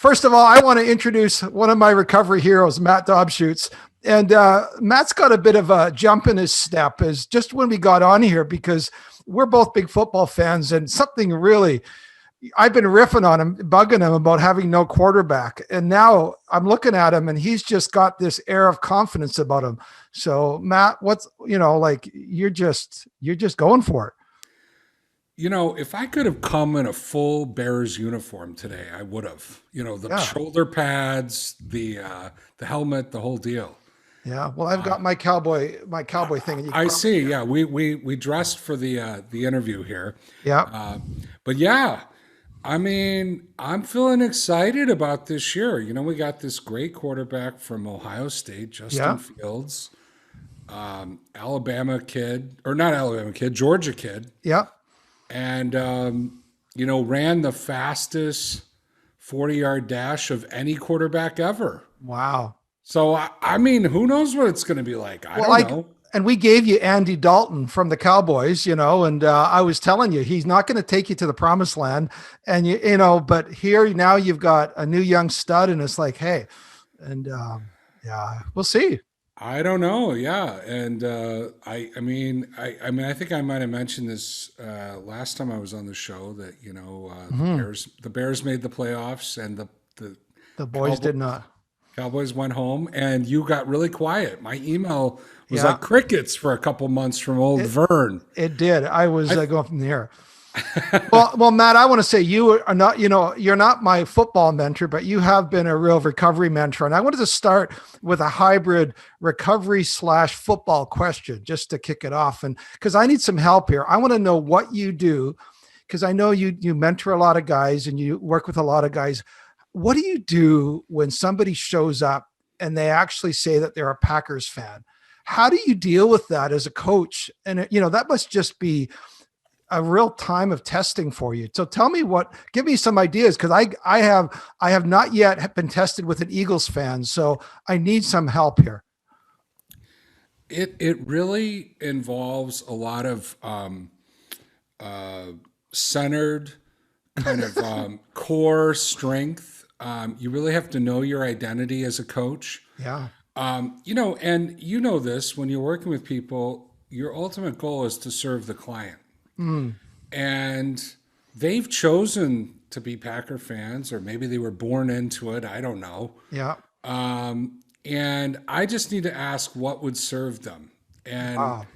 First of all, I want to introduce one of my recovery heroes, Matt Dobshuetz. And Matt's got a bit of a jump in his step as just when we got on here, because we're both big football fans, and something really, I've been riffing on him, bugging him about having no quarterback. And now I'm looking at him and he's just got this air of confidence about him. So Matt, what's, like you're just going for it. If I could have come in a full Bears uniform today, I would have. The Yeah. shoulder pads, the helmet, the whole deal. Yeah. Well, I've got my cowboy thing. And you I probably, see. Yeah, we dressed for the interview here. yeah. But yeah, I mean, I'm feeling excited about this year. We got this great quarterback from Ohio State, Yeah. Justin Fields, Alabama kid, or not Alabama kid, Georgia kid, Yeah. and ran the fastest 40-yard dash of any quarterback ever. Wow. So I mean, who knows what it's going to be like? I don't know. And we gave you Andy Dalton from the Cowboys, and I was telling you, he's not going to take you to the promised land. And but here now you've got a new young stud, and it's like, hey, and yeah, we'll see. I don't know. Yeah, and I think I might have mentioned this last time I was on the show that the Bears made the playoffs and The boys did not. Cowboys went home, and you got really quiet. My email was Yeah. like crickets for a couple months from old Vern. It did. I was going from there. Well, Matt, I want to say you are not, you're not my football mentor, but you have been a real recovery mentor. And I wanted to start with a hybrid recovery/football question just to kick it off. And because I need some help here, I want to know what you do, because I know you mentor a lot of guys and you work with a lot of guys. What do you do when somebody shows up and they actually say that they're a Packers fan? How do you deal with that as a coach? And that must just be a real time of testing for you. So give me some ideas, because I have not yet been tested with an Eagles fan, so I need some help here. It really involves a lot of centered kind of core strength. You really have to know your identity as a coach. Yeah. And this when you're working with people, your ultimate goal is to serve the client. And they've chosen to be Packer fans, or maybe they were born into it. I don't know. Yeah. And I just need to ask what would serve them. Wow.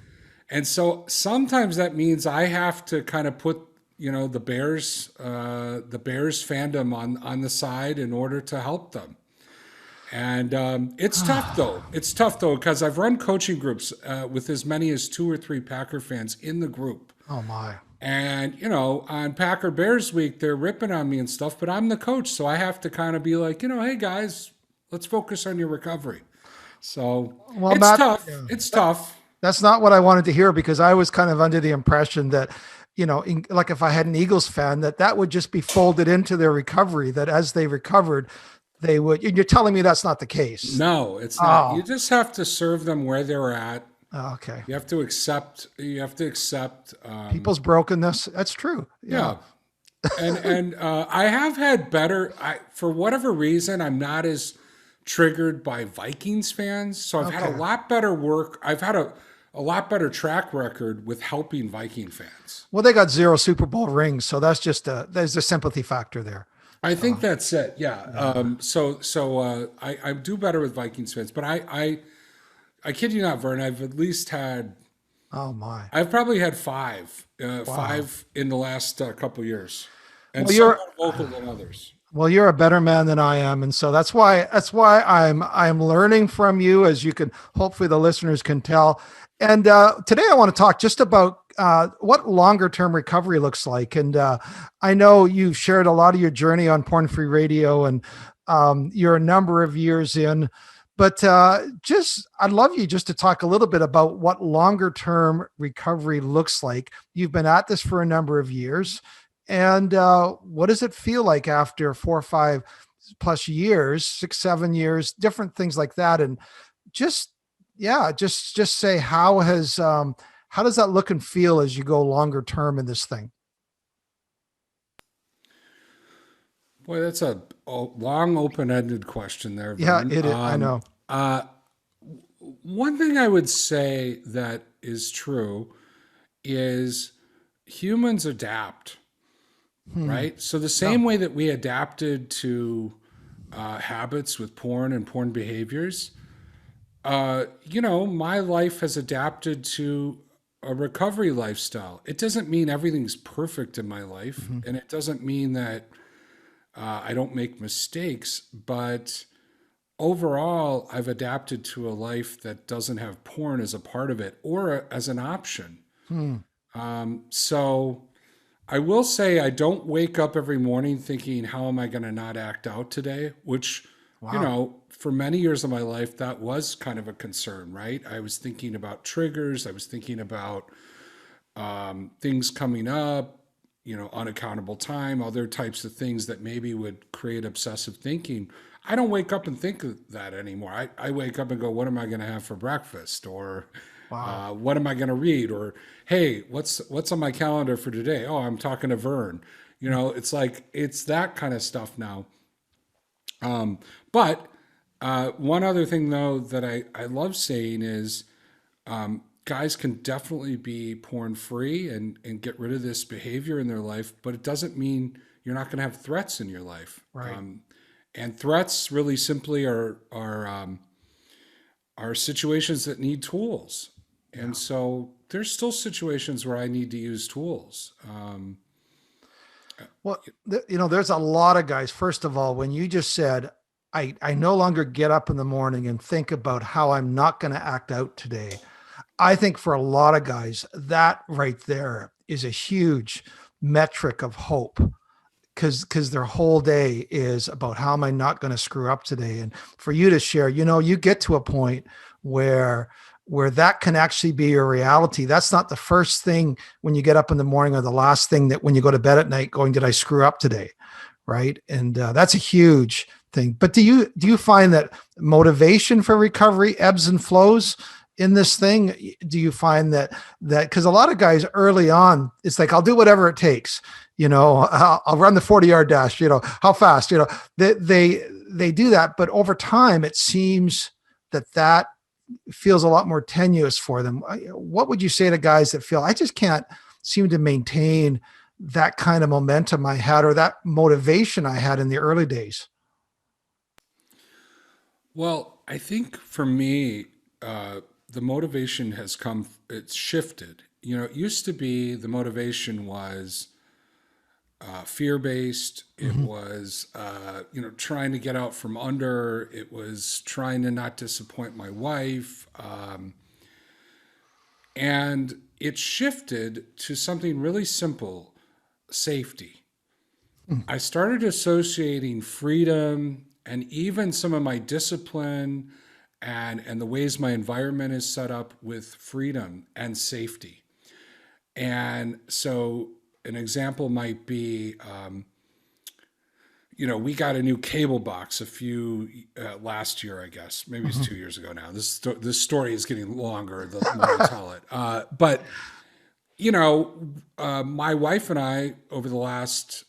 And so sometimes that means I have to kind of put the Bears fandom on the side in order to help them. And it's tough though. It's tough though, because I've run coaching groups with as many as 2 or 3 Packer fans in the group. Oh my. And on Packer Bears week, they're ripping on me and stuff, but I'm the coach, so I have to kind of be like, hey guys, let's focus on your recovery. So it's tough. Yeah. It's tough. That's not what I wanted to hear, because I was kind of under the impression that, like if I had an Eagles fan, that would just be folded into their recovery, that as they recovered, they would. And you're telling me that's not the case. No, it's not. You just have to serve them where they're at. Okay. You have to accept. People's brokenness. That's true. Yeah. and I have had better. For whatever reason, I'm not as triggered by Vikings fans, so I've had a lot better work. I've had a lot better track record with helping Viking fans. Well, they got 0 Super Bowl rings, so that's just there's a sympathy factor there. I think that's it. Yeah. So I do better with Vikings fans, but I kid you not, Vern. I've at least had. Oh my! I've probably had 5 in the last couple years, and well, some more vocal than others. Well, you're a better man than I am, and so that's why I'm learning from you, as you can hopefully the listeners can tell. And today I want to talk just about what longer term recovery looks like. And I know you've shared a lot of your journey on Porn Free Radio, and you're a number of years in. But I'd love you just to talk a little bit about what longer term recovery looks like. You've been at this for a number of years. And what does it feel like after 4 or 5 plus years, 6, 7 years, different things like that? And just say, how does that look and feel as you go longer term in this thing? Boy, that's a long, open-ended question there, Yeah, Vern. it is. I know. Uh, One thing I would say that is true is humans adapt, Hmm. right? So the Yeah. same way that we adapted to habits with porn and porn behaviors, my life has adapted to a recovery lifestyle. It doesn't mean everything's perfect in my life, Hmm. and it doesn't mean that I don't make mistakes, but overall, I've adapted to a life that doesn't have porn as a part of it or as an option. Hmm. So I will say I don't wake up every morning thinking, how am I going to not act out today? Which, Wow. for many years of my life, that was kind of a concern, right? I was thinking about triggers. I was thinking about things coming up, unaccountable time, other types of things that maybe would create obsessive thinking. I don't wake up and think of that anymore. I wake up and go, what am I going to have for breakfast? Or Wow. what am I going to read? Or, hey, what's on my calendar for today? Oh, I'm talking to Vern. It's like, it's that kind of stuff now. But one other thing, though, that I love saying is guys can definitely be porn free and get rid of this behavior in their life, but it doesn't mean you're not going to have threats in your life. Right. And threats really simply are situations that need tools. And Yeah. so there's still situations where I need to use tools. Well, there's a lot of guys. First of all, when you just said, I no longer get up in the morning and think about how I'm not going to act out today. I think for a lot of guys, that right there is a huge metric of hope because their whole day is about how am I not going to screw up today. And for you to share, you get to a point where that can actually be your reality. That's not the first thing when you get up in the morning or the last thing that when you go to bed at night going, did I screw up today? Right. And that's a huge thing. But do you find that motivation for recovery ebbs and flows in this thing? Do you find that because a lot of guys early on, it's like, I'll do whatever it takes, I'll run the 40-yard dash, how fast, they do that. But over time, it seems that feels a lot more tenuous for them. What would you say to guys that feel, I just can't seem to maintain that kind of momentum I had or that motivation I had in the early days? Well, I think for me, the motivation it's shifted. It used to be the motivation was fear based. It Mm-hmm. was, trying to get out from under. It was trying to not disappoint my wife. And it shifted to something really simple: safety. I started associating freedom and even some of my discipline and the ways my environment is set up with freedom and safety. And so an example might be, we got a new cable box a few last year, I guess. Maybe it's Mm-hmm. 2 years ago now. This story is getting longer the more I tell it. But my wife and I, over the last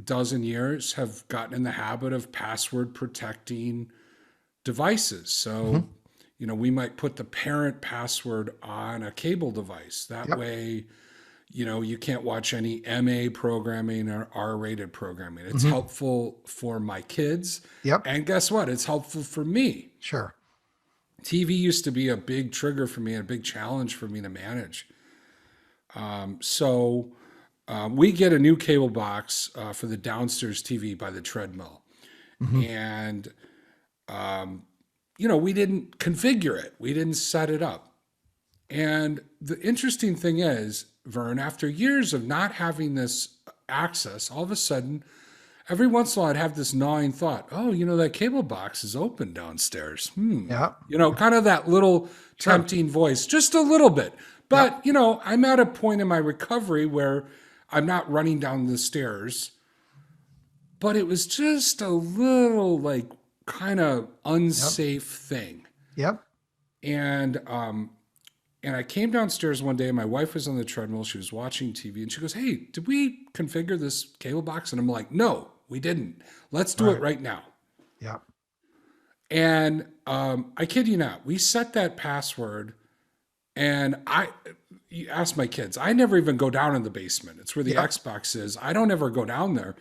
dozen years, have gotten in the habit of password protecting devices. Mm-hmm. So, we might put the parent password on a cable device. That Yep. way, you can't watch any MA programming or R-rated programming. It's Mm-hmm. helpful for my kids. Yep. And guess what? It's helpful for me. Sure. TV used to be a big trigger for me and a big challenge for me to manage. So we get a new cable box for the downstairs TV by the treadmill. Mm-hmm. And, we didn't configure it, we didn't set it up. And the interesting thing is, Vern, after years of not having this access, all of a sudden, every once in a while, I'd have this gnawing thought, oh, that cable box is open downstairs. Yeah. Kind of that little Sure. tempting voice, just a little bit. Yep. But, I'm at a point in my recovery where I'm not running down the stairs, but it was just a little like kind of Yep. unsafe thing. Yep. And I came downstairs one day and my wife was on the treadmill. She was watching TV and she goes, hey, did we configure this cable box? And I'm like, no, we didn't. Let's do it right now. Yeah. And I kid you not, we set that password, and you ask my kids, I never even go down in the basement. It's where the Xbox is. I don't ever go down there.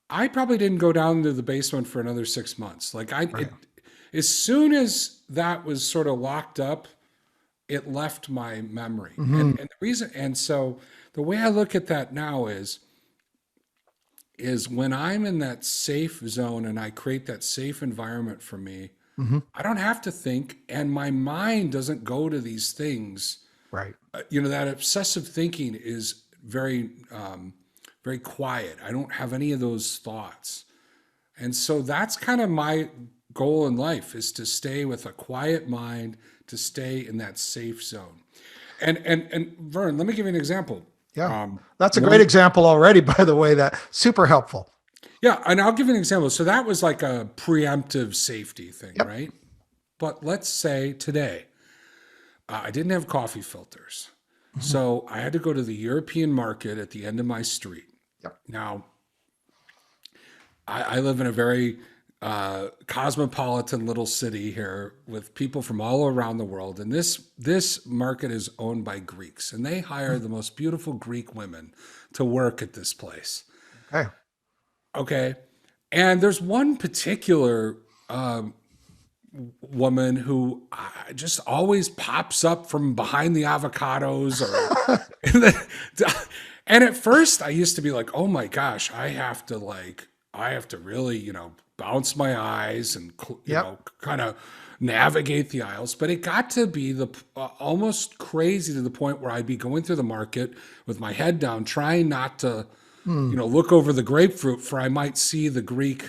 I probably didn't go down to the basement for another 6 months. Like as soon as that was sort of locked up, it left my memory. And the reason, and so the way I look at that now is when I'm in that safe zone and I create that safe environment for me, I don't have to think, and my mind doesn't go to these things. Right. That obsessive thinking is very, very quiet. I don't have any of those thoughts. And so that's kind of my goal in life, is to stay with a quiet mind, to stay in that safe zone. And Vern, let me give you an example. Yeah. That's a great example already, by the way. That super helpful. Yeah. And I'll give you an example. So that was like a preemptive safety thing, right? But let's say today, I didn't have coffee filters. So I had to go to the European market at the end of my street. Now, I live in a very cosmopolitan little city here with people from all around the world. And this market is owned by Greeks, and they hire the most beautiful Greek women to work at this place. Okay. And there's one particular woman who just always pops up from behind the avocados. And at first I used to be like, oh my gosh, I have to really, bounce my eyes and, kind of navigate the aisles. But it got to be almost crazy, to the point where I'd be going through the market with my head down, trying not to, look over the grapefruit, for I might see the Greek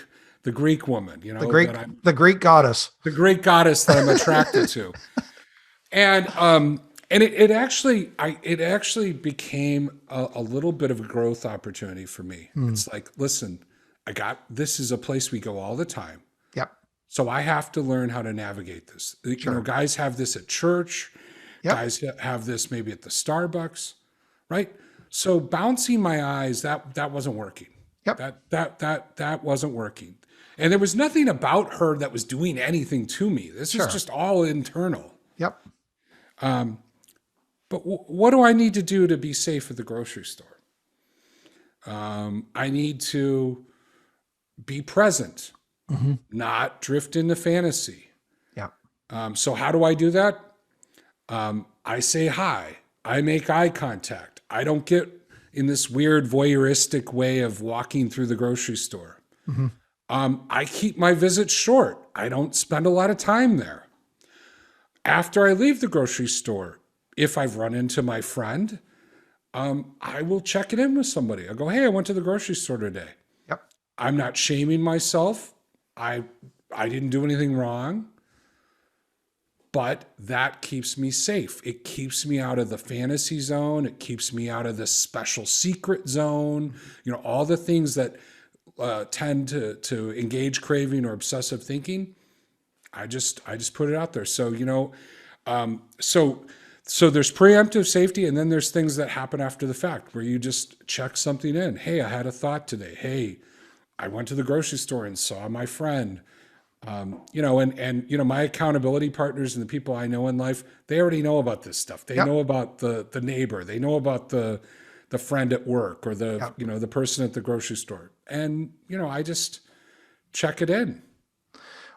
woman, the Greek goddess, that I'm attracted to. And it actually became a little bit of a growth opportunity for me. It's like, listen, this is a place we go all the time. So I have to learn how to navigate this. Guys have this at church. Guys have this maybe at the Starbucks, right? So bouncing my eyes, that wasn't working. That wasn't working. And there was nothing about her that was doing anything to me. This is just all internal. But what do I need to do to be safe at the grocery store? I need to be present, not drift into fantasy. So how do I do that? I say hi. I make eye contact. I don't get in this weird voyeuristic way of walking through the grocery store. I keep my visits short. I don't spend a lot of time there. After I leave the grocery store, if I've run into my friend, I will check it in with somebody. I'll go, hey, I went to the grocery store today. I'm not shaming myself. I didn't do anything wrong. But that keeps me safe. It keeps me out of the fantasy zone. It keeps me out of the special secret zone. All the things that tend to engage craving or obsessive thinking. I just put it out there. So, so there's preemptive safety, and then there's things that happen after the fact, where you just check something in. Hey, I had a thought today. Hey, I went to the grocery store and saw my friend. My accountability partners and the people I know in life, they already know about this stuff. They know about the neighbor. They know about the friend at work, or the person at the grocery store. And, I just check it in.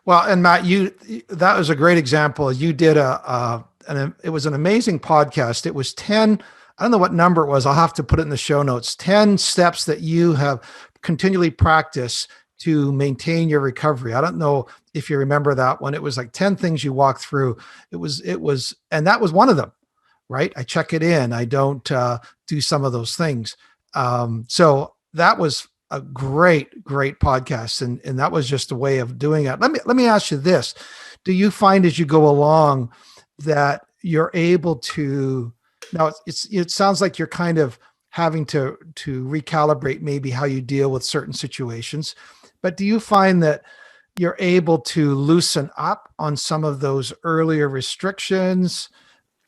Well, and Matt, that was a great example. You did it was an amazing podcast. It was 10, I don't know what number it was. I'll have to put it in the show notes. 10 steps that you have continually practiced to maintain your recovery. I don't know if you remember that one. It was like 10 things you walked through. It was, and that was one of them, right? I check it in. I don't do some of those things. So that was a great podcast. And that was just a way of doing it. Let me ask you this. Do you find as you go along that you're able to, now it sounds like you're kind of having to recalibrate maybe how you deal with certain situations, but do you find that you're able to loosen up on some of those earlier restrictions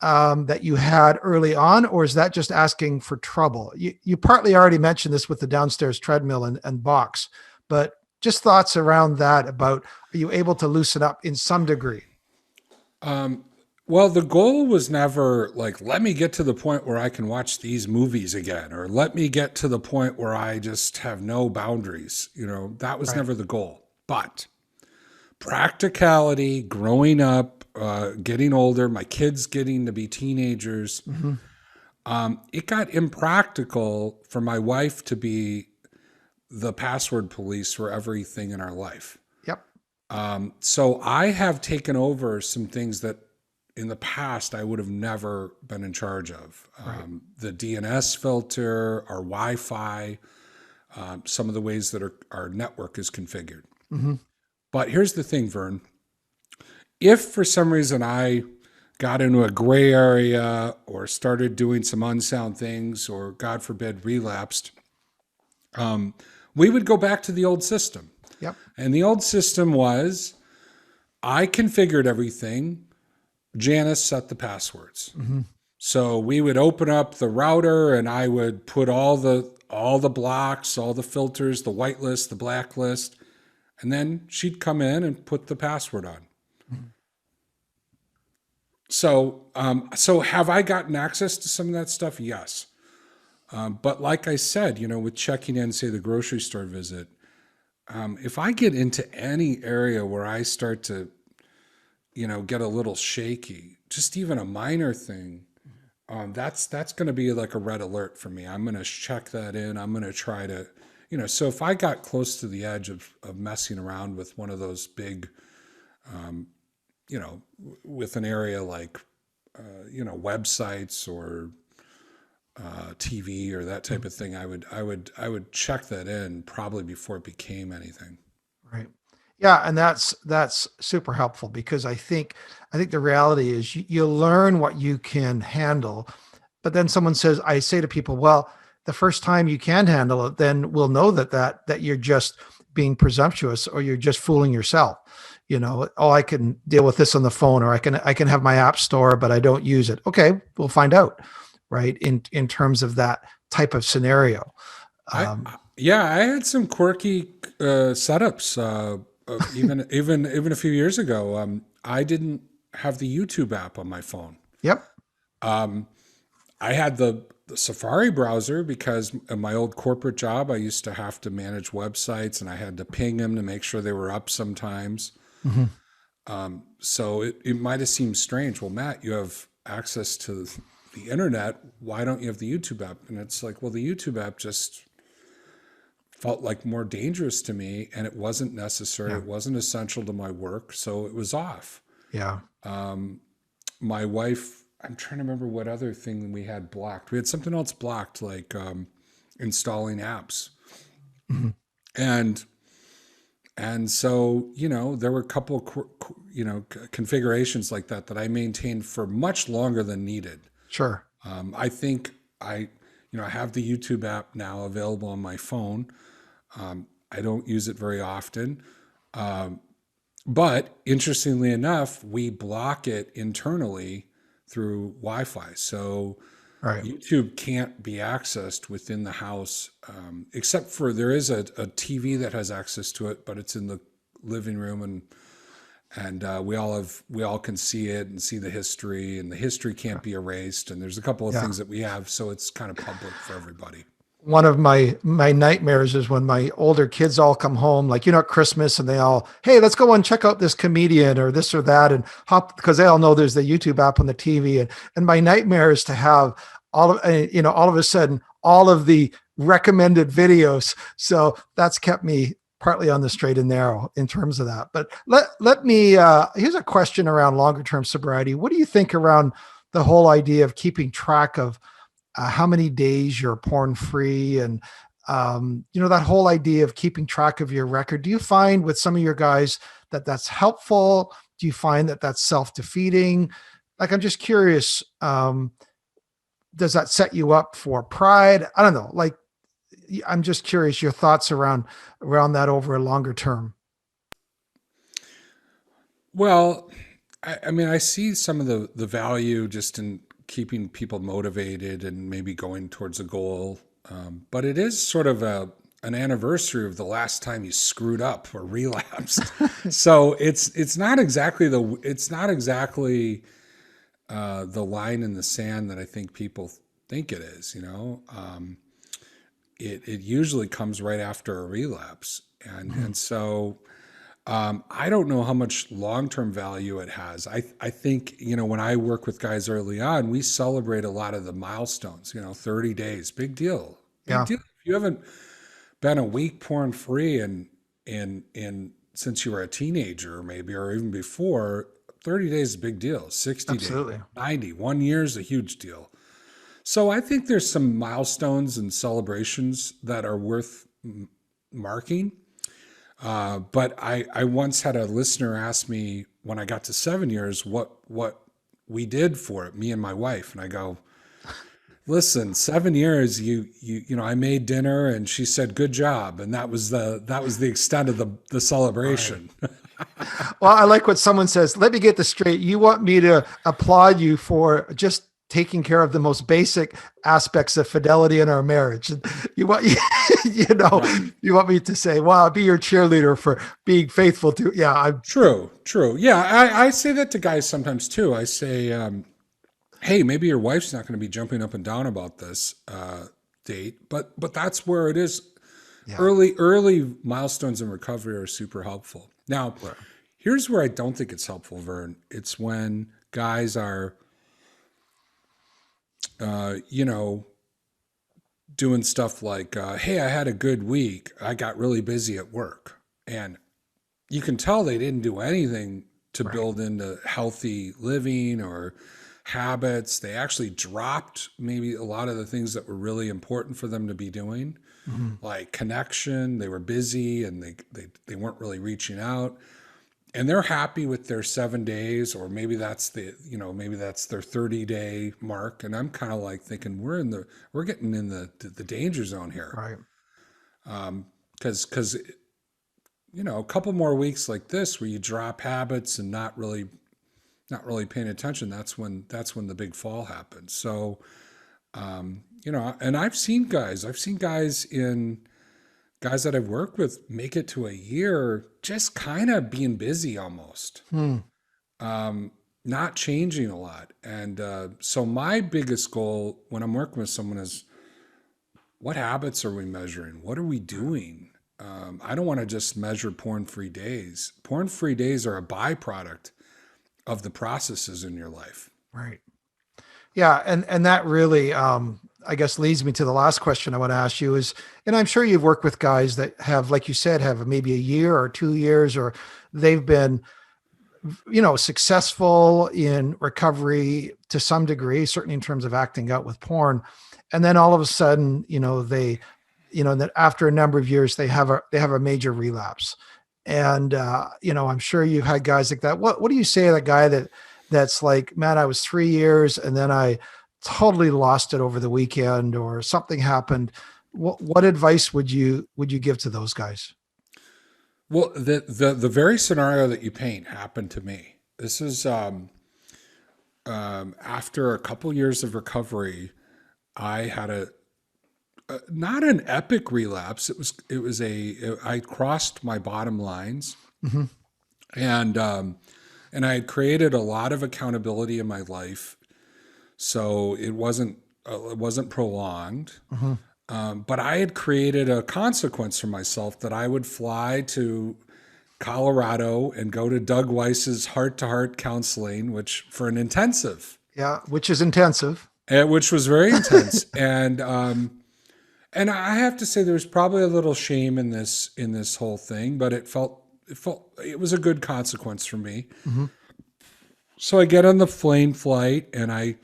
that you had early on, or is that just asking for trouble? You partly already mentioned this with the downstairs treadmill and box, but just thoughts around that about, are you able to loosen up in some degree? Well, the goal was never like, let me get to the point where I can watch these movies again, or let me get to the point where I just have no boundaries. That was Right. never the goal. But practicality, growing up, getting older, my kids getting to be teenagers, Hmm. it got impractical for my wife to be the password police for everything in our life. Yep. So I have taken over some things that in the past I would have never been in charge of. Right. The DNS filter, our Wi-Fi, some of the ways that our network is configured. Hmm. But here's the thing, Vern. If for some reason I got into a gray area or started doing some unsound things or, God forbid, relapsed, we would go back to the old system. Yep. And the old system was I configured everything. Janice set the passwords. Hmm. So we would open up the router and I would put all the blocks, all the filters, the whitelist, the blacklist, and then she'd come in and put the password on. So have I gotten access to some of that stuff? Yes. But like I said, with checking in, say the grocery store visit, if I get into any area where I start to, get a little shaky, just even a minor thing, that's going to be like a red alert for me. I'm going to check that in. I'm going to try to, so if I got close to the edge of messing around with one of those big, with an area like, websites or TV or that type of thing, I would check that in probably before it became anything. Right. Yeah, and that's super helpful, because I think the reality is you learn what you can handle, but then someone says, I say to people, well, the first time you can handle it, then we'll know that you're just being presumptuous, or you're just fooling yourself. Oh, I can deal with this on the phone, or I can have my app store, but I don't use it. Okay, we'll find out, right? In terms of that type of scenario. Um, Yeah, I had some quirky setups. Even a few years ago, I didn't have the YouTube app on my phone. yep. I had the Safari browser because in my old corporate job, I used to have to manage websites and I had to ping them to make sure they were up sometimes. Hmm. So it might have seemed strange. Well, Matt, you have access to the internet. Why don't you have the YouTube app? And it's like, well, the YouTube app just felt like more dangerous to me and it wasn't necessary. Yeah. It wasn't essential to my work. So it was off. Yeah. My wife, I'm trying to remember what other thing we had blocked. We had something else blocked, like installing apps. Mhm. And so, there were a couple of, configurations like that I maintained for much longer than needed. Sure. I think I have the YouTube app now available on my phone. I don't use it very often. But interestingly enough, we block it internally through Wi-Fi. So Right. YouTube can't be accessed within the house, except for there is a TV that has access to it, but it's in the living room, and we all can see it and see the history, and the history can't be erased. And there's a couple of Yeah. things that we have, so it's kind of public for everybody. One of my nightmares is when my older kids all come home, like, at Christmas, and they all, hey, let's go and check out this comedian or this or that, and hop, because they all know there's the YouTube app on the TV. And my nightmare is to have all of a sudden, all of the recommended videos. So that's kept me partly on the straight and narrow in terms of that. But let me, here's a question around longer term sobriety. What do you think around the whole idea of keeping track of how many days you're porn free, and that whole idea of keeping track of your record? Do you find with some of your guys that that's helpful? Do you find that that's self-defeating? Like, I'm just curious, does that set you up for pride? I don't know. Like, I'm just curious your thoughts around that over a longer term. Well, I mean, I see some of the value just in keeping people motivated and maybe going towards a goal. But it is sort of an anniversary of the last time you screwed up or relapsed. So it's not exactly the line in the sand that I think people think it is. It usually comes right after a relapse, and so I don't know how much long-term value it has. I think, when I work with guys early on, we celebrate a lot of the milestones. 30 days, big deal, big Yeah, deal. If you haven't been a week porn free in since you were a teenager, maybe, or even before, 30 days is a big deal. 60 days, absolutely. 90, 1 year is a huge deal. So I think there's some milestones and celebrations that are worth marking. But I once had a listener ask me when I got to 7 years what we did for it, me and my wife, and I go, listen, 7 years, I made dinner and she said good job, and that was the extent of the celebration. Right. Well, I like what someone says. Let me get this straight. You want me to applaud you for just taking care of the most basic aspects of fidelity in our marriage. You want Right. you want me to say, "Wow, be your cheerleader for being faithful to." Yeah, I'm True. Yeah, I say that to guys sometimes too. I say, hey, maybe your wife's not going to be jumping up and down about this date, but that's where it is. yeah. Early milestones in recovery are super helpful. Now, Right. here's where I don't think it's helpful, Vern. It's when guys are, doing stuff like, hey, I had a good week. I got really busy at work. And you can tell they didn't do anything to Right. build into healthy living or habits. They actually dropped maybe a lot of the things that were really important for them to be doing, Mhm. like connection. They were busy and they weren't really reaching out. And they're happy with their 7 days, or maybe that's maybe that's their 30-day mark. And I'm kind of like thinking we're getting in the danger zone here. Right. Because a couple more weeks like this where you drop habits and not really paying attention, that's when the big fall happens. So and I've seen guys that I've worked with make it to a year just kind of being busy almost, Hmm. not changing a lot. And so my biggest goal when I'm working with someone is, what habits are we measuring? What are we doing? I don't want to just measure porn-free days. Porn-free days are a byproduct of the processes in your life. Right. Yeah, and that really, I guess, leads me to the last question I want to ask you is, and I'm sure you've worked with guys that have, like you said, have maybe a year or 2 years, or they've been, successful in recovery to some degree, certainly in terms of acting out with porn, and then all of a sudden, that after a number of years they have a major relapse, and I'm sure you've had guys like that. What do you say to that guy that's like, man, I was 3 years and then I totally lost it over the weekend or something happened. What advice would you give to those guys? Well, the very scenario that you paint happened to me. This is after a couple years of recovery. I had a not an epic relapse. I crossed my bottom lines, Hmm. and I had created a lot of accountability in my life, so it wasn't prolonged. Hmm. But I had created a consequence for myself that I would fly to Colorado and go to Doug Weiss's heart-to-heart counseling, which for an intensive, Yeah, which is intensive. which was very intense. And I have to say there was probably a little shame in this whole thing, but it was a good consequence for me. Hmm. So I get on the plane flight and I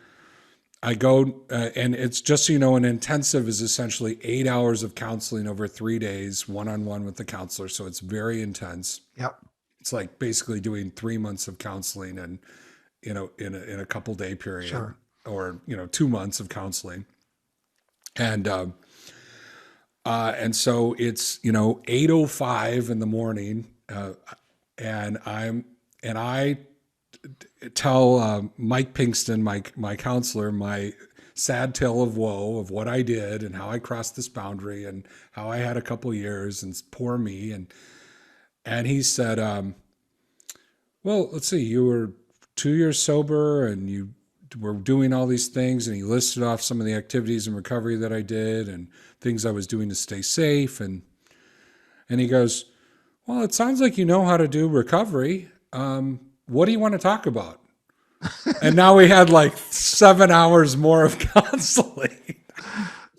go, and it's just so you know, an intensive is essentially 8 hours of counseling over 3 days, one-on-one with the counselor. So it's very intense. Yep. It's like basically doing 3 months of counseling and in a couple day period, Sure. or 2 months of counseling, and so it's 8:05 in the morning, and I tell Mike Pinkston, my counselor, my sad tale of woe of what I did and how I crossed this boundary and how I had a couple years and poor me. And he said, well, let's see, you were 2 years sober and you were doing all these things. And he listed off some of the activities in recovery that I did and things I was doing to stay safe. And he goes, well, it sounds like you know how to do recovery. What do you want to talk about? And now we had like 7 hours more of counseling.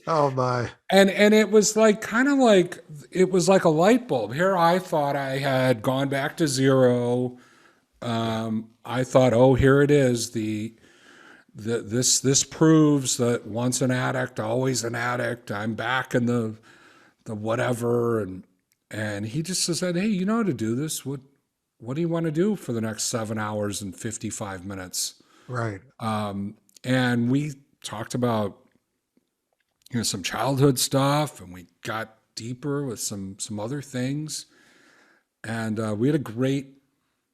Oh my. And it was like kind of like it was like a light bulb. Here I thought I had gone back to zero. I thought, oh, here it is. This proves that once an addict, always an addict. I'm back in the whatever. And he just said, hey, you know how to do this. What do you want to do for the next 7 hours and 55 minutes? Right. And we talked about, some childhood stuff, and we got deeper with some other things. And we had a great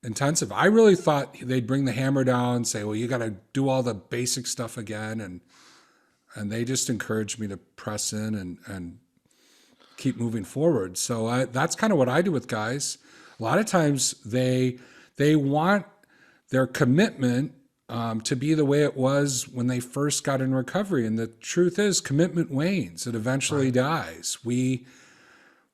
intensive. I really thought they'd bring the hammer down, say, well, you got to do all the basic stuff again. And they just encouraged me to press in and keep moving forward. So that's kind of what I do with guys. A lot of times they want their commitment to be the way it was when they first got in recovery. And the truth is, commitment wanes. It eventually dies. We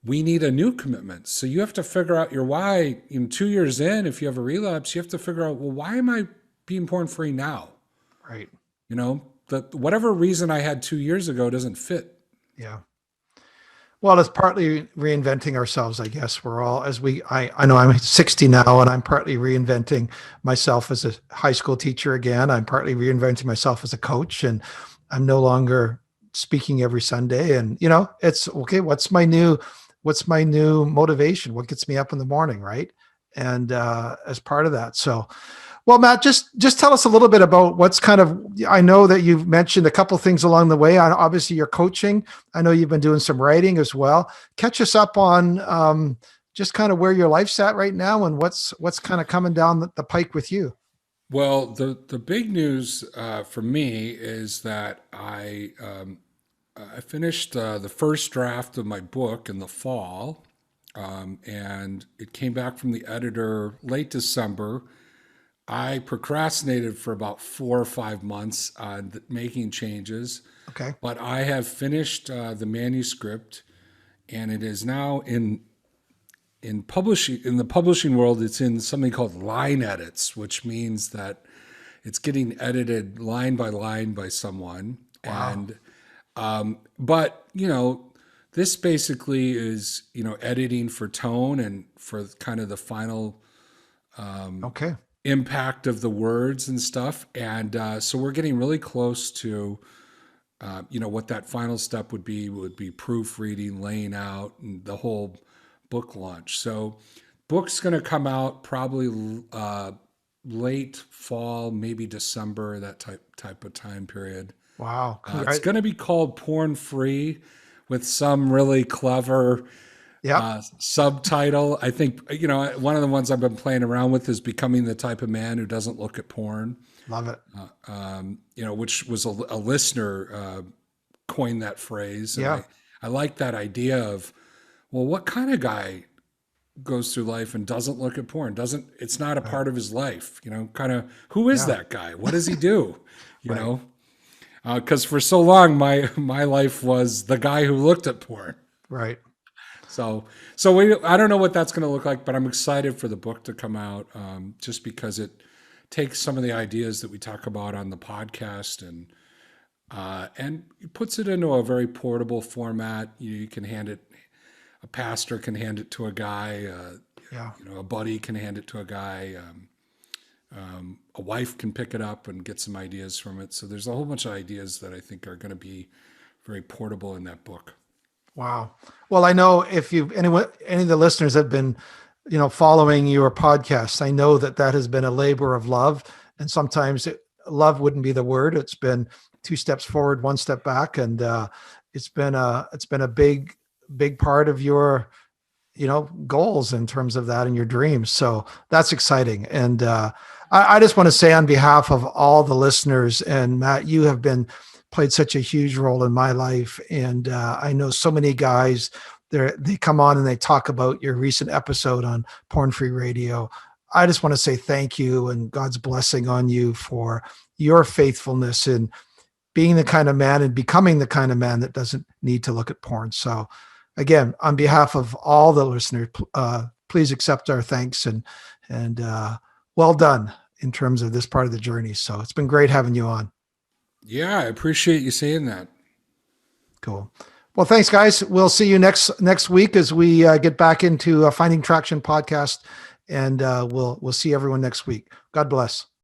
need a new commitment. So you have to figure out your why. 2 years in, if you have a relapse, you have to figure out, well, why am I being porn free now? Right. Whatever reason I had 2 years ago doesn't fit. Yeah. Well, it's partly reinventing ourselves, I guess. We're all, I know I'm 60 now, and I'm partly reinventing myself as a high school teacher again. I'm partly reinventing myself as a coach, and I'm no longer speaking every Sunday. And, it's okay. What's my new motivation? What gets me up in the morning? Right. And, as part of that. So, well, Matt, just tell us a little bit about what's I know that you've mentioned a couple things along the way. Obviously you're coaching. I know you've been doing some writing as well. Catch us up on just kind of where your life's at right now and what's kind of coming down the pike with you. Well, the big news for me is that I finished the first draft of my book in the fall, and it came back from the editor late December. I procrastinated for about 4 or 5 months on making changes. Okay. But I have finished the manuscript, and it is now in publishing. In the publishing world, it's in something called line edits, which means that it's getting edited line by line by someone. Wow. And but this basically is editing for tone and for kind of the final Okay. impact of the words and stuff. And so we're getting really close to, what that final step would be proofreading, laying out, and the whole book launch. So book's going to come out probably late fall, maybe December, that type of time period. Wow. It's going to be called Porn Free with some really clever subtitle. I think, one of the ones I've been playing around with is Becoming the Type of Man Who Doesn't Look at Porn. Love it. Which was a listener coined that phrase. And Yeah. I like that idea of, well, what kind of guy goes through life and doesn't look at porn? It's not a part of his life, kind of, who is that guy? What does he do? You know? Because for so long, my life was the guy who looked at porn. Right. So I don't know what that's going to look like, but I'm excited for the book to come out, just because it takes some of the ideas that we talk about on the podcast and puts it into a very portable format. You can hand it, a pastor can hand it to a guy, a buddy can hand it to a guy, a wife can pick it up and get some ideas from it. So there's a whole bunch of ideas that I think are going to be very portable in that book. Wow. Well, I know if any of the listeners have been, following your podcast, I know that has been a labor of love. And sometimes love wouldn't be the word. It's been 2 steps forward, 1 step back. And it's been a big part of your, goals in terms of that and your dreams. So that's exciting. And I just want to say on behalf of all the listeners, and Matt, you have been played such a huge role in my life. And I know so many guys, they come on and they talk about your recent episode on Porn Free Radio. I just want to say thank you and God's blessing on you for your faithfulness in being the kind of man and becoming the kind of man that doesn't need to look at porn. So again, on behalf of all the listeners, please accept our thanks and well done in terms of this part of the journey. So it's been great having you on. Yeah, I appreciate you saying that. Cool. Well, thanks, guys. We'll see you next week as we get back into Finding Traction podcast, and we'll see everyone next week. God bless.